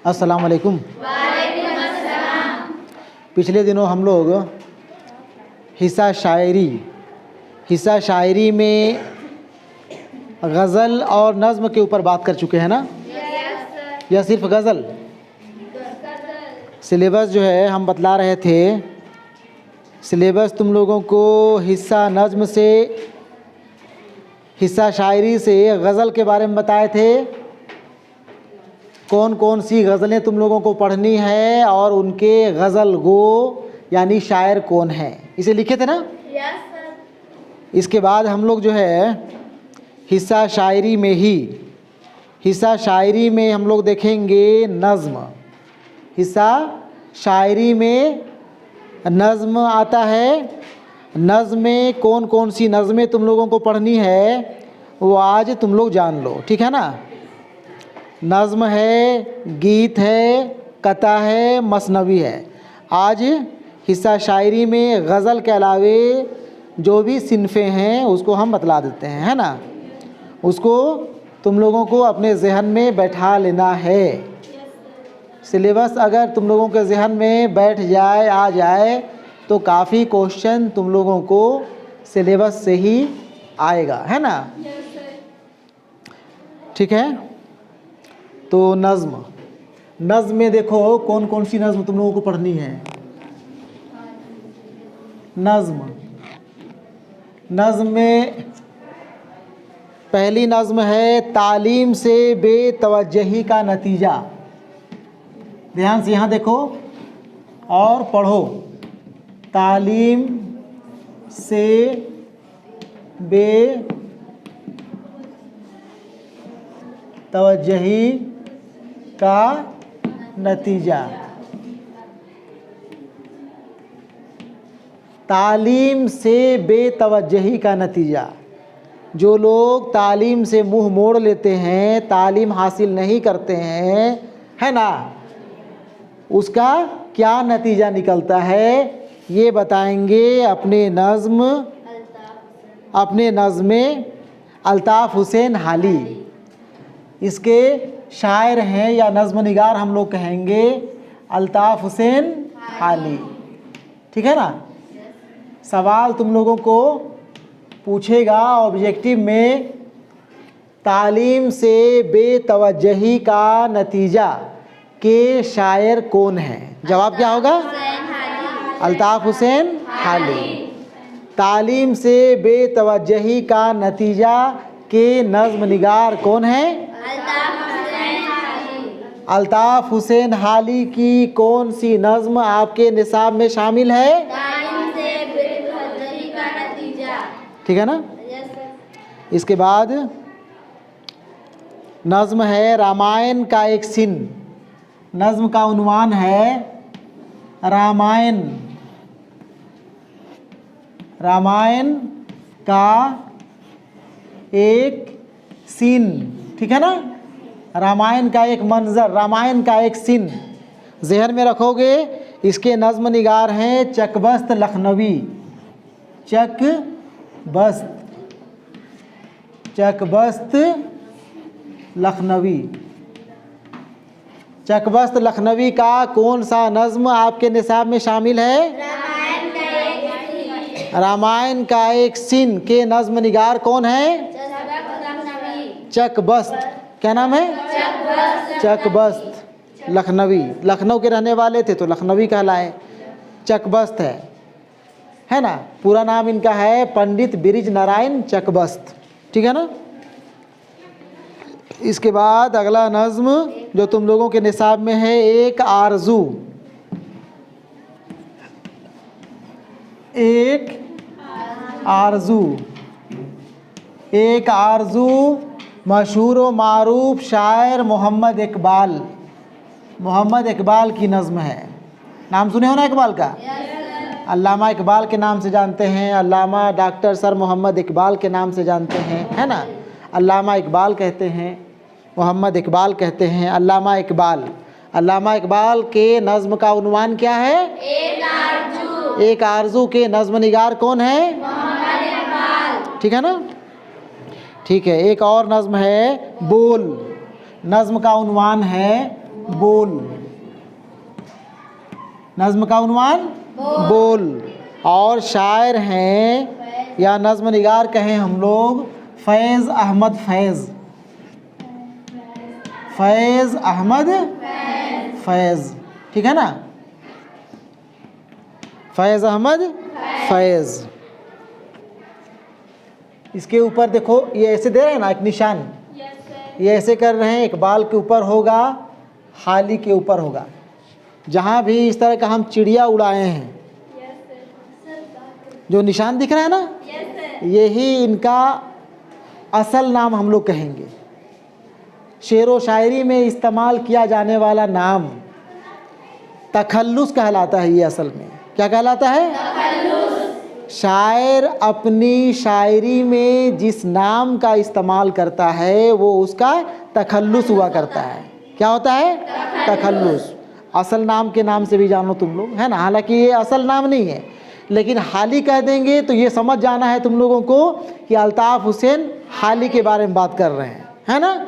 अस्सलाम वालेकुम। पिछले दिनों हम लोग हिस्सा शायरी में गज़ल और नज़्म के ऊपर बात कर चुके हैं ना। या सिर्फ गज़ल? सिलेबस जो है हम बतला रहे थे, सिलेबस तुम लोगों को हिस्सा नज़्म से, हिस्सा शायरी से गज़ल के बारे में बताए थे। कौन कौन सी गज़लें तुम लोगों को पढ़नी है और उनके गज़ल गो यानी शायर कौन है, इसे लिखे थे ना। इसके बाद हम लोग जो है हिस्सा शायरी में हम लोग देखेंगे नज़्म। हिस्सा शायरी में नज़्म आता है। नज़्म में कौन कौन सी नज़में तुम लोगों को पढ़नी है वो आज तुम लोग जान लो, ठीक है ना। नज़्म है, गीत है, कथा है, मसनवी है। आज हिस्सा शायरी में गज़ल के अलावे जो भी सिनफ़ें हैं उसको हम बतला देते हैं, है ना। उसको तुम लोगों को अपने ज़हन में बैठा लेना है। सिलेबस अगर तुम लोगों के ज़हन में बैठ जाए, आ जाए, तो काफ़ी क्वेश्चन तुम लोगों को सिलेबस से ही आएगा, है ना। ठीक है। तो नज़्म में देखो कौन कौन सी नज़्म तुम लोगों को पढ़नी है। नज़्म में पहली नज़्म है तालीम से बेतवज्जही का नतीजा। ध्यान से यहाँ देखो और पढ़ो। तालीम से बेतवज्जही का नतीजा। तालीम से बेतवज्जही का नतीजा। जो लोग तालीम से मुंह मोड़ लेते हैं, तालीम हासिल नहीं करते हैं, है ना, उसका क्या नतीजा निकलता है ये बताएंगे अपने नज़्म अल्ताफ़ हुसैन हाली। इसके शायर हैं या नज़्म निगार हम लोग कहेंगे अल्ताफ़ हुसैन हाली, ठीक है ना। सवाल तुम लोगों को पूछेगा ऑब्जेक्टिव में, तालीम से बेतवज्जही का नतीजा के शायर कौन है। जवाब क्या होगा? अल्ताफ़ हुसैन हाली। तालीम से बेतवज्जही का नतीजा के नज़्म निगार कौन है? अल्ताफ़ हुसैन हाली की कौन सी नज़्म आपके निसाब में शामिल है? ठीक है ना। इसके बाद नज़्म है रामायण का एक सिन। नज़्म का उन्वान है रामायण का एक सीन, ठीक है ना। रामायण का एक मंजर, रामायण का एक सीन ज़हन में रखोगे। इसके नज़्म निगार हैं चकबस्त लखनवी। चकबस्त लखनवी का कौन सा नज़्म आपके निसाब में शामिल है? रामायण का एक सीन के नज़्म निगार कौन है? चकबस्त। क्या नाम है? चकबस्त लखनवी। लखनऊ के रहने वाले थे तो लखनवी कहलाए। चकबस्त है ना। पूरा नाम इनका है पंडित बिरिज नारायण चकबस्त, ठीक है ना। इसके बाद अगला नज़्म जो तुम लोगों के निसाब में है एक आरज़ू मशहूर व मारूफ शायर मोहम्मद इकबाल की नज़्म है। नाम सुने हो ना इकबाल का? अल्लामा इकबाल के नाम से जानते हैं, अल्लामा डॉक्टर सर मोहम्मद इकबाल के नाम से जानते हैं, है ना। अल्लामा इकबाल कहते हैं, मोहम्मद इकबाल कहते हैं, अल्लामा इकबाल के नज़्म का उन्वान क्या है? एक आरज़ू के नज़्म निगार कौन है? मोहम्मद इकबाल, ठीक है ना। ठीक है। एक और नज़्म है बोल। नज़्म का उन्वान है बोल। नज्म का उन्वान बोल। और शायर हैं या नज्म निगार कहें हम लोग फैज़ अहमद फैज़। फैज़ अहमद फैज़, ठीक है ना, फैज़ अहमद फैज़। इसके ऊपर देखो ये ऐसे दे रहे हैं ना एक निशान, ये ऐसे कर रहे हैं, इकबाल के ऊपर होगा, हाली के ऊपर होगा। जहाँ भी इस तरह का हम चिड़िया उड़ाए हैं, जो निशान दिख रहा है ना, यही इनका असल नाम हम लोग कहेंगे। शेर व शायरी में इस्तेमाल किया जाने वाला नाम तखल्लुस कहलाता है। ये असल में क्या कहलाता है? शायर अपनी शायरी में जिस नाम का इस्तेमाल करता है वो उसका तखल्लुस हुआ करता है। क्या होता है? तखल्लुस। असल नाम के नाम से भी जानो तुम लोग, है ना, हालांकि ये असल नाम नहीं है, लेकिन हाली कह देंगे तो ये समझ जाना है तुम लोगों को कि अल्ताफ़ हुसैन हाली के बारे में बात कर रहे हैं, है ना।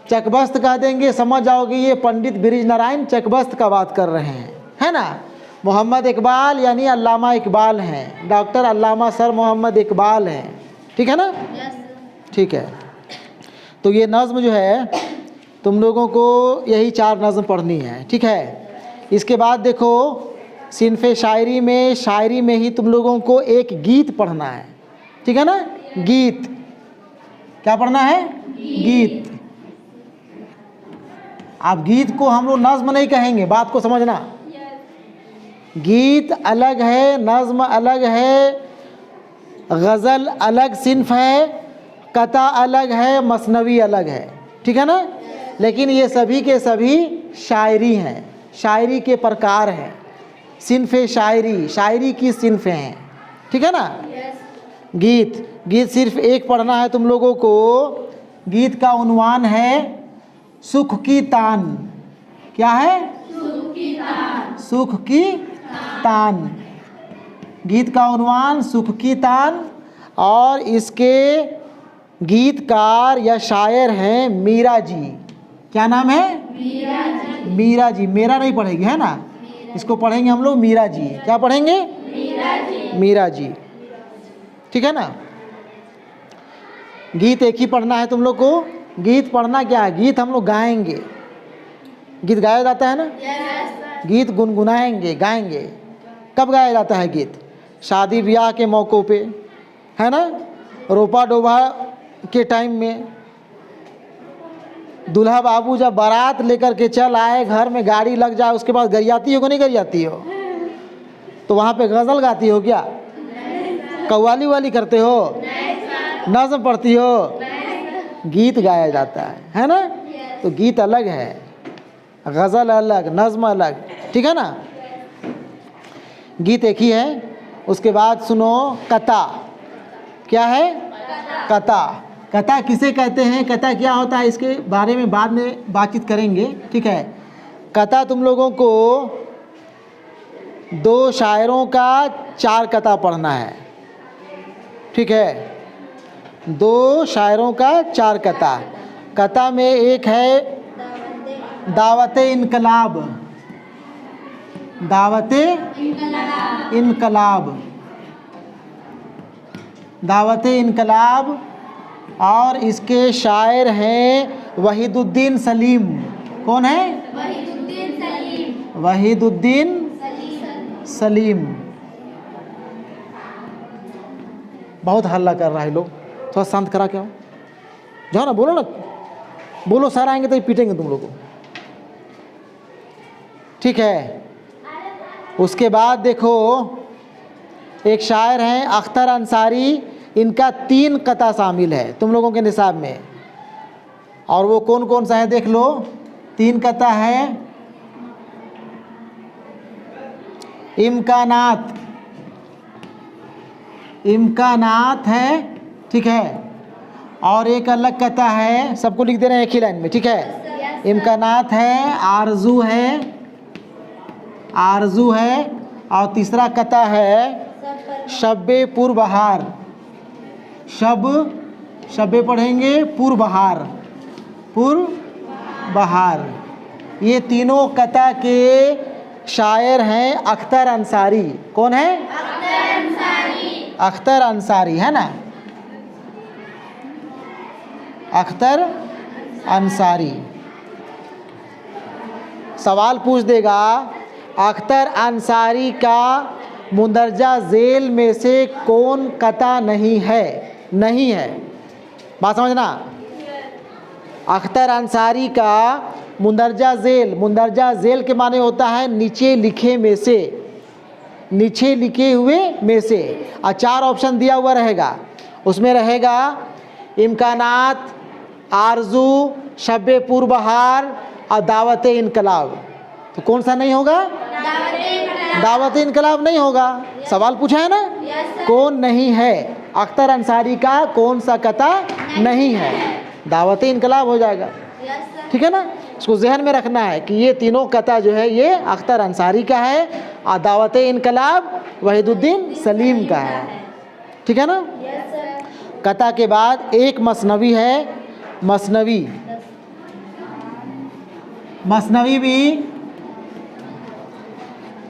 चकबस्त कह देंगे, समझ जाओगे ये पंडित बिरिज नारायण चकबस्त का बात कर रहे हैं, है ना। मोहम्मद इकबाल यानी अल्लामा इकबाल हैं, डॉक्टर अल्लामा सर मोहम्मद इकबाल हैं, ठीक है ना। ठीक है, तो ये नज़्म जो है तुम लोगों को यही 4 नज़्म पढ़नी है, ठीक है। इसके बाद देखो सिनफ़े शायरी में ही तुम लोगों को एक गीत पढ़ना है, ठीक है ना। गीत क्या पढ़ना है? गीत। आप गीत को हम लोग नज़्म नहीं कहेंगे, बात को समझना। गीत अलग है, नज़्म अलग है, गज़ल अलग सिन्फ़ है, कता अलग है, मसनवी अलग है, ठीक है ना। लेकिन ये सभी के सभी शायरी हैं, शायरी के प्रकार हैं। सिन्फ़े शायरी की सिन्फ़ें हैं, ठीक है ना। गीत सिर्फ एक पढ़ना है तुम लोगों को। गीत का उन्वान है सुख की तान। क्या है? सुख की तान। गीत का उन्वान सुख की तान। और इसके गीतकार या शायर हैं मीरा जी। क्या नाम है? मीरा जी। मेरा नहीं पढ़ेगी, है ना, इसको पढ़ेंगे हम लोग मीरा जी। क्या पढ़ेंगे? मीरा जी, ठीक है ना। गीत एक ही पढ़ना है तुम लोग को। गीत पढ़ना क्या है? गीत हम लोग गाएंगे। गीत गाया जाता है ना, गीत गुनगुनाएंगे, गाएंगे। कब गाया जाता है गीत? शादी ब्याह के मौक़ों पे, है ना, रोपा डोबा के टाइम में। दूल्हा बाबू जब बारात लेकर के चल आए, घर में गाड़ी लग जाए, उसके बाद गरियाती हो कि नहीं गरियाती हो? तो वहाँ पे गज़ल गाती हो क्या? कव्वाली वाली करते हो? नज़्म पढ़ती हो? गीत गाया जाता है ना। तो गीत अलग है, गज़ल अलग, नज़्म अलग, ठीक है ना। गीत एक ही है। उसके बाद सुनो कता। क्या है? कता किसे कहते हैं? कता क्या होता है इसके बारे में बाद में बातचीत करेंगे, ठीक है। कता तुम लोगों को 2 शायरों का 4 कता पढ़ना है, ठीक है। 2 शायरों का 4 कता। कता में एक है दावते इनकलाब। दावते इनकलाब। और इसके शायर हैं वहीदुद्दीन सलीम। कौन है? वहीदुद्दीन सलीम। बहुत हल्ला कर रहा है लोग, थोड़ा शांत करा क्या हो जाओ ना, बोलो ना, बोलो, सर आएंगे तो पीटेंगे तुम लोग को, ठीक है। उसके बाद देखो एक शायर हैं अख्तर अंसारी, इनका 3 कता शामिल है तुम लोगों के निसाब में। और वो कौन कौन सा है देख लो। 3 कता है इम्कानात है, ठीक है। और एक अलग कता है, सबको लिख दे रहे हैं एक ही लाइन में, ठीक है। इम्कानात है, आरजू है। और तीसरा कता है शब्बे पुरबहार। शब्बे पढ़ेंगे, पुरबहार। ये तीनों कता के शायर हैं अख्तर अंसारी। कौन है? अख्तर अंसारी, है ना? अख्तर अंसारी। सवाल पूछ देगा, अख्तर अंसारी का मुंदरजा झेल में से कौन कता नहीं है? नहीं है, बात समझना। अख्तर अंसारी का मुंदरजा झेल के माने होता है नीचे लिखे में से, नीचे लिखे हुए में से। और 4 ऑप्शन दिया हुआ रहेगा, उसमें रहेगा इम्कानात, आरजू, शब्बे पूर्वहार और दावत इनकलाब। तो कौन सा नहीं होगा? दावत इनकलाब नहीं होगा। सवाल पूछा है ना, कौन नहीं है? अख्तर अंसारी का कौन सा कता नहीं है? दावत इनकलाब हो जाएगा, ठीक है ना? इसको जहन में रखना है कि ये तीनों कता जो है ये अख्तर अंसारी का है और दावत इनकलाब वहीदुद्दीन सलीम का है, ठीक है ना? कता के बाद एक मसनवी है, मसनवी भी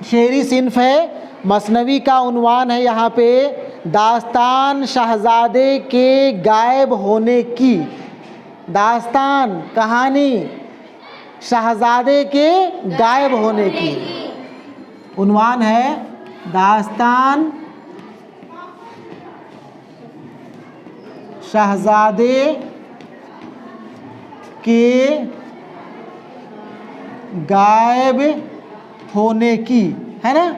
शेरी सिन्फ है। मसनवी का उन्वान है यहाँ पे दास्तान शहजादे के गायब होने की। दास्तान, कहानी शहजादे के गायब होने की। उन्वान है दास्तान शहजादे के गायब होने की, है ना?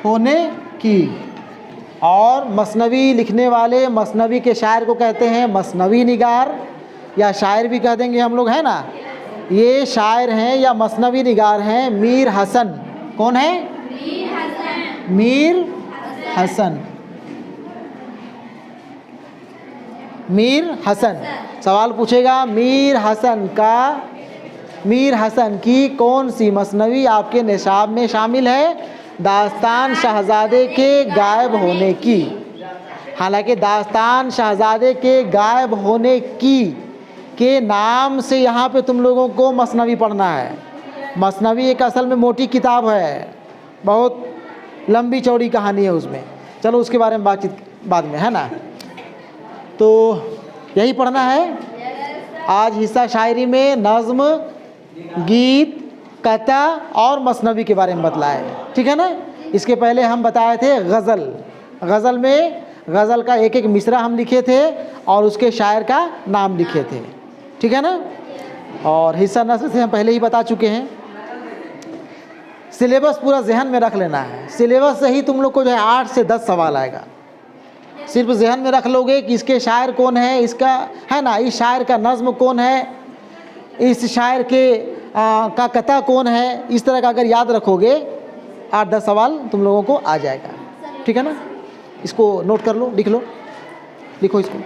होने की। और मसनवी लिखने वाले, मसनवी के शायर को कहते हैं मसनवी निगार, या शायर भी कह देंगे हम लोग, है ना? ये शायर हैं या मसनवी निगार हैं मीर हसन। कौन है? मीर हसन। मीर हसन। सवाल पूछेगा मीर हसन की कौन सी मसनवी आपके निसाब में शामिल है? दास्तान शहजादे के गायब होने की। हालांकि दास्तान शहजादे के गायब होने की के नाम से यहाँ पे तुम लोगों को मसनवी पढ़ना है। मसनवी एक असल में मोटी किताब है, बहुत लंबी चौड़ी कहानी है उसमें। चलो उसके बारे में बातचीत बाद में, है ना? तो यही पढ़ना है आज हिस्सा शायरी में। नज़्म, गीत, कता और मसनवी के बारे में बतलाए, ठीक है ना? इसके पहले हम बताए थे गज़ल में गज़ल का एक एक मिसरा हम लिखे थे और उसके शायर का नाम लिखे थे, ठीक है ना? और हिस्सा नस्र से हम पहले ही बता चुके हैं। सिलेबस पूरा जहन में रख लेना है। सिलेबस से ही तुम लोग को जो है 8 से 10 सवाल आएगा। सिर्फ जहन में रख लोगे कि इसके शायर कौन है, इसका, है ना, इस शायर का नज़्म कौन है, इस शायर के का कता कौन है, इस तरह का अगर याद रखोगे 8-10 सवाल तुम लोगों को आ जाएगा, ठीक है ना? इसको नोट कर लो, लिख लो, लिखो इसको।